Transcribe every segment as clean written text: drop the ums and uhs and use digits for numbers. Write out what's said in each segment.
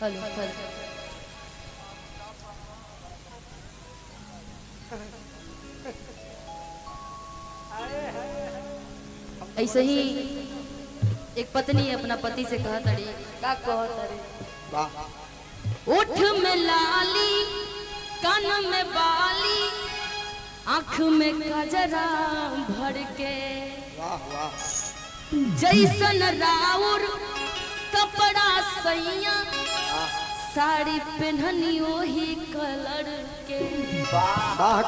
Hello ऐसे ही एक पत्नी अपना पति से कहा तड़ी का कहा तड़ी उठ में लाली कान में बाली आँख में गजरा भर के जैसन राउर कपड़ा सैया साड़ी पहननी वही कलर के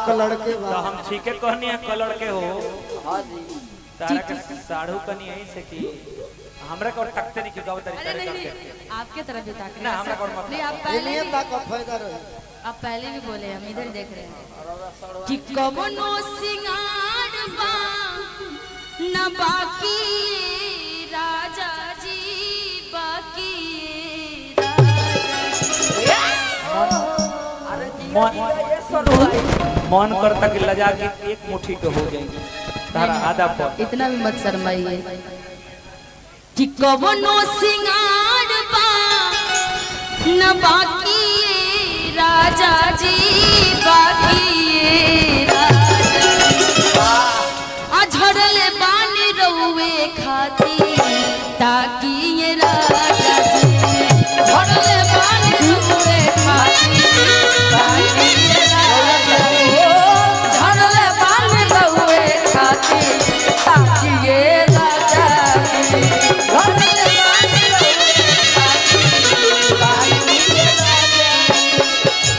कलर के तो हम ठीक है कहनी है कलर के हो तारा के साड़ू कनी यही से कि हमरा को तकते नहीं कि गाव तरी नहीं आपके तरफ भी ताक रहे ना हमरा को मत नहीं आप पहले भी फायदा रहे आप पहले भी बोले हम इधर देख रहे हैं कि कवनो सिंगार बा न बाकी राजा जी बाकी मन करता कि लजा के एक मुट्ठी के हो जाएगी तारा आधा पर इतना भी मत शर्माइए कि कवनो सिंगार बा न बाकी राजा जी बाकी झड़ले बानी रउए खाती ताकि ये राजा जी झड़ले बानी रउए खाती ताकि ये राजा झड़ले बानी रउए खाती ताकि ये राजा झड़ले बानी रउए खाती ताकि ये राजा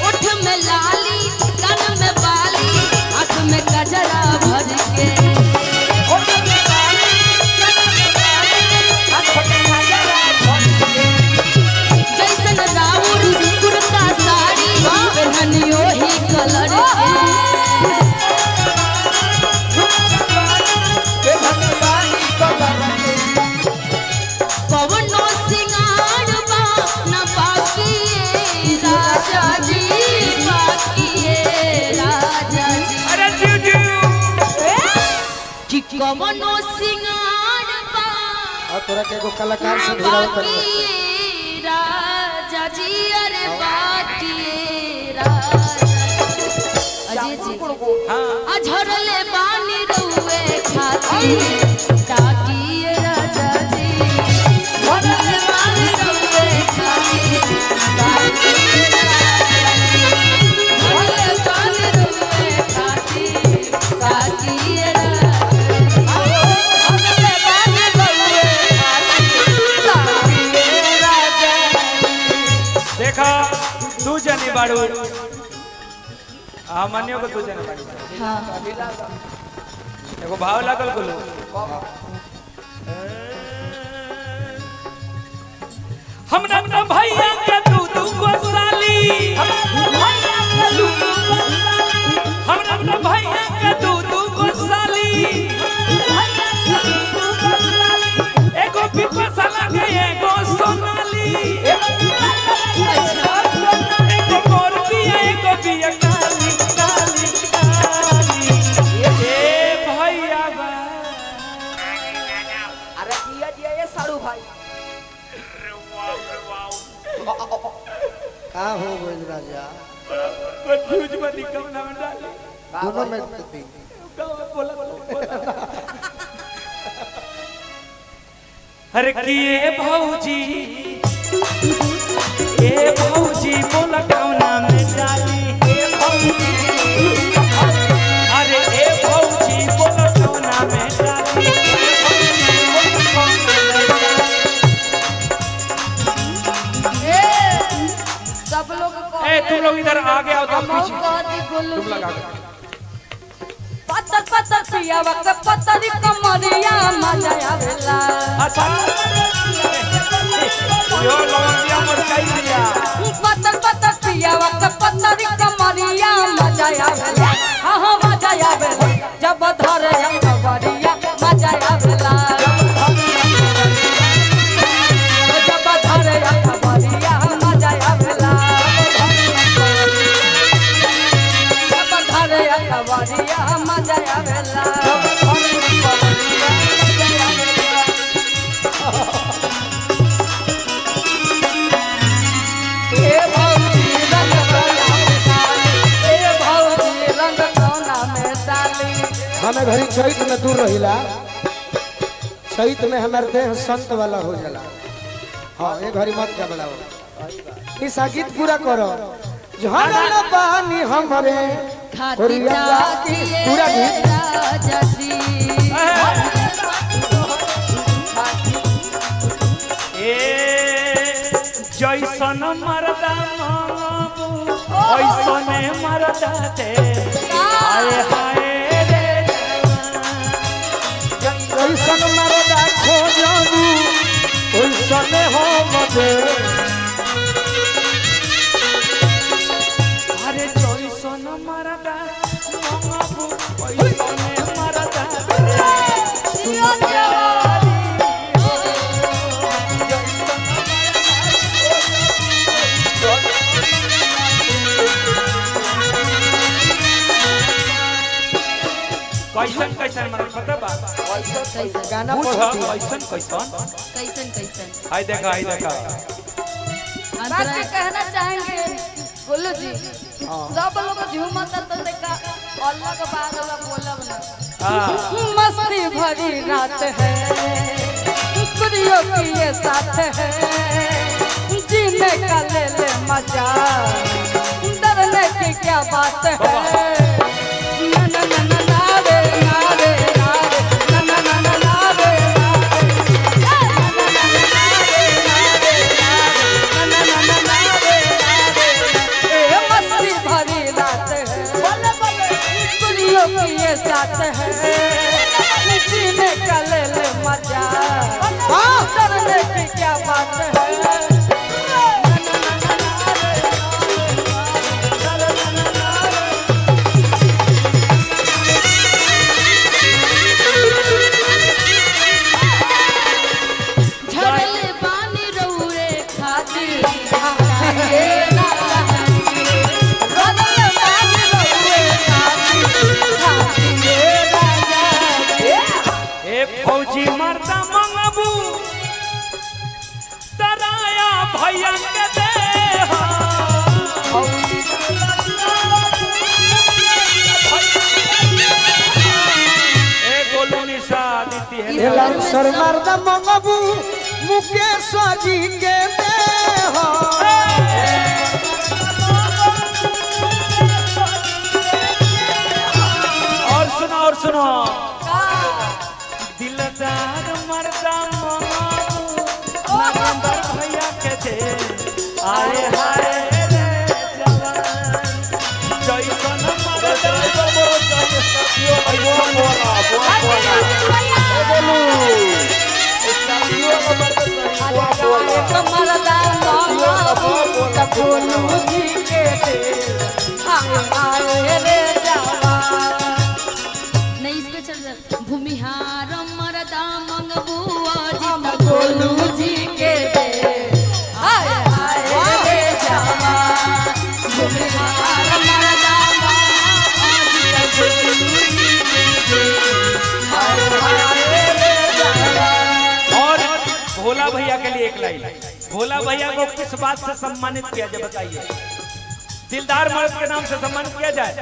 उठ में लाली कान में बाली आँख में गजरा भर के जैसन राउर कुर्ता साड़ी पहनियो ही कलर पवनो सिंगार बा न बाकी राजा जी बाकी राजा जी अरे जीजू कि कवनो सिंगार बा तोरा के एगो कलाकार से भिड़ाव कर राजा जी अरे बाकी राजा अजय जी हां झरले बानी रउए खाती ताकि ये राजा जी झरले बानी रउए खाती ताकि ये राजा जी झरले बानी रउए खाती ताकि ये राजा झरले बानी रउए खाती ताकि ये राजा देखा तू जानी बाड़ू आ मान्यो को तू जानी बाड़ू हां एगो भाव लागल बोलो हमरा न भैया के तू को साली हमरा न भैया के तू को साली एगो पिपसा लगे एगो सोनाली एगो मोर बिया एगो बिया काली काली काली ए भैया बा अरे दिया दिया ये साड़ू भाई का हो गइल राजा कंफ्यूज मत कम ना डाली दोनों में दी बोला अरे किए भौजी ए भौजी बोला कौना में डाली ए भौजी अरे ए भौजी बोला कौना में डाली सब लोग ए तुम लोग इधर आगे आओ तो पीछे तुम लगा पत्थर पत्थर पिया वक्त पत्थरी कमरिया मजा आवेला अच्छा यो लवंगिया मरचाई दिया पत्थर पत्थर पिया वक्त पत्थरी कमरिया मजा आवेला हां मजा आवेला जब धरे कमरिया मजा आवेला जब धरे कमरिया मजा आवेला जब धरे कमरिया मजा आवेला हमें घरी चैत में दूर रहिला, चैत में हमारे देह संत वाला हो जाला। हाँ ये घरी मत घबराओ, इस गीत पूरा करो। झरल पानी हमरे खातिरा पूरा गीत राजा जी जैसन मरदा मांगबू ओइसने मरदा दे। हाय हाय रे ओइसन मरदा खोजबू ओइसने हो मते। अरे जैसन मरदा मांगबू ओइसने मरदा दे। कैसन कैसन मन पता बा गाना पूछ पढ़ती कैसन कैसन कैसन कैसन हाय देखा हाय देखा बात के कहना चाहेंगे गोलू जी, सब लोग झूमता तो देखा अल्लाह के बाद वाला बोलब ना। हां मस्ती भरी रात है, खुदियों की ये साथ है, जीने का ले ले मजा, डरने की क्या बात है। ना ना ना ना ना रे ना रे ना रे ना ना ना ना ना रे ना रे ना ना ना ना ना रे ए मस्ती भरी रात है, खुदियों की ये साथ है, जीने का ले ले मजा, डरने की क्या बात है। झरल पानी रौरे खातिर ए फौजी मरदा मंगबू तराया भैया के दे। ए गोलू निशा दीती है एलम सर मरदा मंगबू मुकेश जी के दे हो। और सुनो दिलदार मरदा मंगबू नंबर भैया के दे। आए हाय रे जवान जैसन मरदा नहीं इस पे चल जा। भूमिहार मरदा मंगबू गोलू जी के दे, हाय हाय रे जवान, भूमिहार मरदा मंगबू गोलू जी के दे। हाय हाय रे जवान। और भोला भैया के लिए एक लाइन। भोला भैया को किस बात से सम्मानित किया जाए बताइए? दिलदार मर्द के नाम से सम्मानित किया जाए।